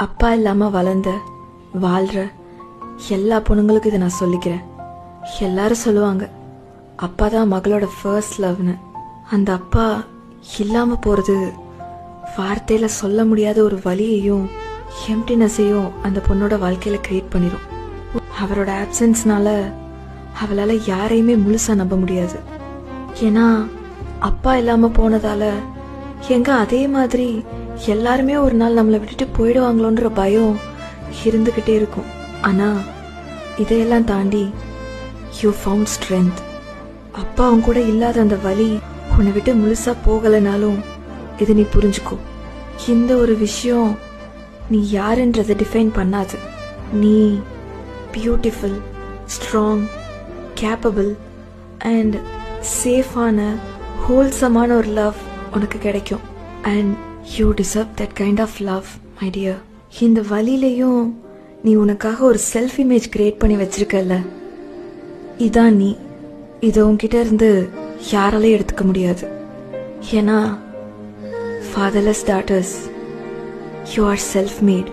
அப்பா இல்லாமல் வளர்ந்த வாழ்கிற எல்லா பொண்ணுங்களுக்கும் இதை நான் சொல்லிக்கிறேன். எல்லாரும் சொல்லுவாங்க அப்பா தான் மகளோட ஃபர்ஸ்ட் லவ்னு. அந்த அப்பா இல்லாமல் போகிறது வார்த்தையில் சொல்ல முடியாத ஒரு வலியையும் எம்டினஸையும் அந்த பொண்ணோட வாழ்க்கையில் கிரியேட் பண்ணிடும். அவரோட ஆப்சன்ஸ்னால அவளால் யாரையுமே முழுசாக நம்ப முடியாது. ஏன்னா அப்பா இல்லாமல் போனதால எங்க அதே மாதிரி எல்லாருமே ஒரு நாள் நம்மளை விட்டுட்டு போயிடுவாங்களோன்ற பயம் இருந்துக்கிட்டே இருக்கும். ஆனால் இதையெல்லாம் தாண்டி யூ ஃபவுண்ட் ஸ்ட்ரென்த். அப்பா அவங்க கூட இல்லாத அந்த வலி உன்னை விட்டு முழுசா போகலைனாலும் இது நீ புரிஞ்சுக்கோ. இந்த ஒரு விஷயம் நீ யாருன்றதை டிஃபைன் பண்ணாது. நீ பியூட்டிஃபுல், ஸ்ட்ராங், கேப்பபிள் அண்ட் சேஃபான ஹோல்சமான ஒரு லவ் உனக்கு கிடைக்கும். And you deserve that kind of love my dear. இந்த வழியிலையும் நீ உனக்காக ஒரு செல்ஃப் இமேஜ் கிரியேட் பண்ணி வச்சிருக்கல, இதான் நீ. இதை உன்கிட்ட இருந்து யாராலையும் எடுத்துக்க முடியாது. ஏன்னா fatherless daughters, you are self-made.